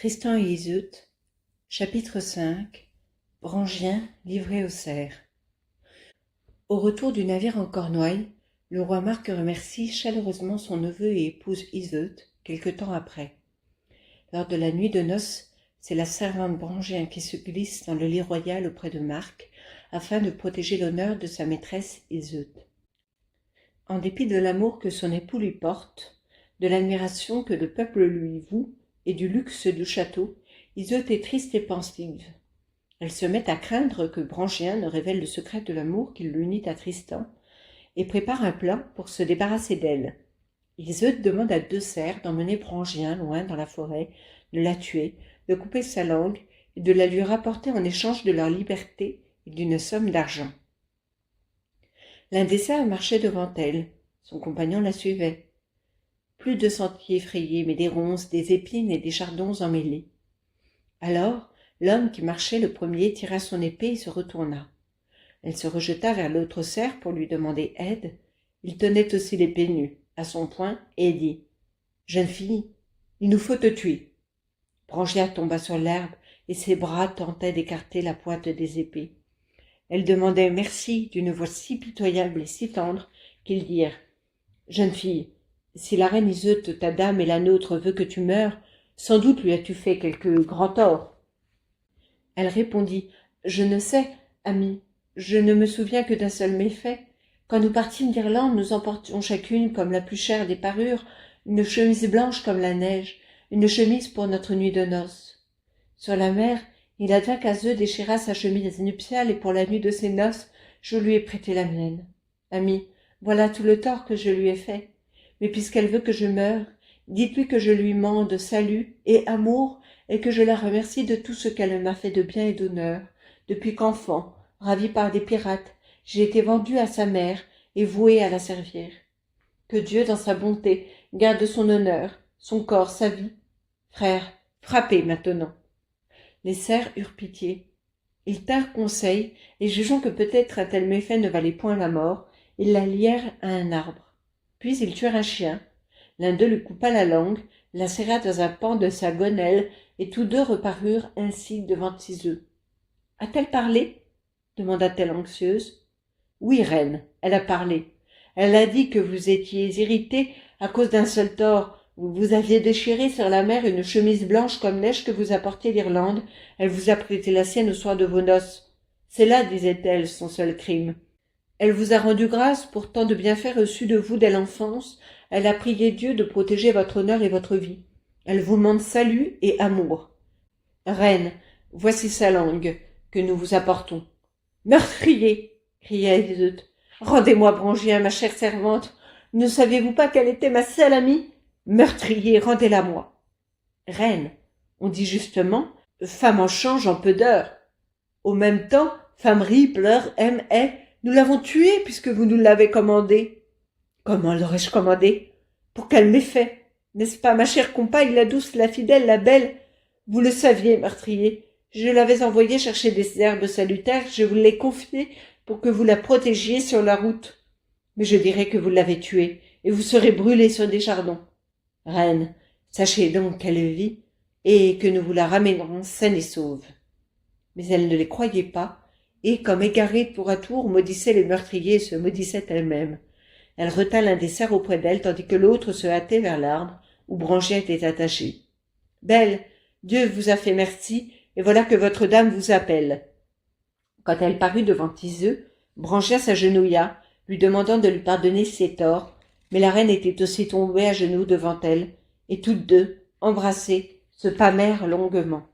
Tristan et Iseut, chapitre 5. Brangien livré aux cerfs. Au retour du navire en Cornouailles, le roi Marc remercie chaleureusement son neveu et épouse Iseut quelque temps après. Lors de la nuit de noces, c'est la servante Brangien qui se glisse dans le lit royal auprès de Marc, afin de protéger l'honneur de sa maîtresse Iseut. En dépit de l'amour que son époux lui porte, de l'admiration que le peuple lui voue et du luxe du château, Iseut est triste et pensive. Elle se met à craindre que Brangien ne révèle le secret de l'amour qui l'unit à Tristan et prépare un plan pour se débarrasser d'elle. Iseut demande à 2 cerfs d'emmener Brangien loin dans la forêt, de la tuer, de couper sa langue et de la lui rapporter en échange de leur liberté et d'une somme d'argent. L'un des cerfs marchait devant elle, son compagnon la suivait. Plus de sentiers frayés, mais des ronces, des épines et des chardons emmêlés. Alors, l'homme qui marchait le premier tira son épée et se retourna. Elle se rejeta vers l'autre cerf pour lui demander aide. Il tenait aussi l'épée nue, à son poing, et dit « Jeune fille, il nous faut te tuer. » Brangien tomba sur l'herbe et ses bras tentaient d'écarter la pointe des épées. Elle demandait merci d'une voix si pitoyable et si tendre qu'ils dirent « Jeune fille, si la reine Iseut, ta dame et la nôtre, veut que tu meures, sans doute lui as-tu fait quelque grand tort. » Elle répondit « Je ne sais, ami, je ne me souviens que d'un seul méfait. Quand nous partîmes d'Irlande, nous emportions chacune, comme la plus chère des parures, une chemise blanche comme la neige, une chemise pour notre nuit de noces. Sur la mer, il advint qu'Azeu déchira sa chemise nuptiale et pour la nuit de ses noces, je lui ai prêté la mienne. Ami, voilà tout le tort que je lui ai fait. Mais puisqu'elle veut que je meure, dites-lui que je lui mande salut et amour et que je la remercie de tout ce qu'elle m'a fait de bien et d'honneur, depuis qu'enfant, ravi par des pirates, j'ai été vendu à sa mère et voué à la servir. Que Dieu, dans sa bonté, garde son honneur, son corps, sa vie. Frère, frappez maintenant. » Les cerfs eurent pitié. Ils tinrent conseil, et jugeant que peut-être un tel méfait ne valait point la mort, ils la lièrent à un arbre. Puis ils tuèrent un chien. L'un d'eux lui coupa la langue, la serra dans un pan de sa gonelle, et tous 2 reparurent ainsi devant Iseut. « A-t-elle parlé ?» demanda-t-elle anxieuse. « Oui, reine, elle a parlé. Elle a dit que vous étiez irritée à cause d'un seul tort. Vous aviez déchiré sur la mer une chemise blanche comme neige que vous apportiez d'Irlande. Elle vous a prêté la sienne au soir de vos noces. C'est là, disait-elle, son seul crime. Elle vous a rendu grâce pour tant de bienfaits reçus de vous dès l'enfance. Elle a prié Dieu de protéger votre honneur et votre vie. Elle vous demande salut et amour. Reine, voici sa langue que nous vous apportons. »« Meurtrier !» cria Iseut. « Rendez-moi Brangien, ma chère servante. Ne saviez-vous pas qu'elle était ma seule amie ? Meurtrier, rendez-la-moi. »« Reine, on dit justement, femme en change en peu d'heures. Au même temps, femme rit, pleure, aime, hait. Nous l'avons tuée puisque vous nous l'avez commandée. »« Comment l'aurais-je commandée ? Pour quel méfait ? N'est-ce pas, ma chère compagne, la douce, la fidèle, la belle ? Vous le saviez, meurtrier. Je l'avais envoyée chercher des herbes salutaires, je vous l'ai confiée pour que vous la protégiez sur la route. Mais je dirai que vous l'avez tuée, et vous serez brûlée sur des chardons. Reine, sachez donc qu'elle vit, et que nous vous la ramènerons saine et sauve. » Mais elle ne les croyait pas, et, comme égarée tour à tour, maudissait les meurtriers et se maudissait elle-même. Elle retint l'un des cerfs auprès d'elle, tandis que l'autre se hâtait vers l'arbre, où Brangien était attaché. « Belle, Dieu vous a fait merci, et voilà que votre dame vous appelle. » Quand elle parut devant Iseut, Brangien s'agenouilla, lui demandant de lui pardonner ses torts, mais la reine était aussi tombée à genoux devant elle, et toutes 2, embrassées, se pâmèrent longuement.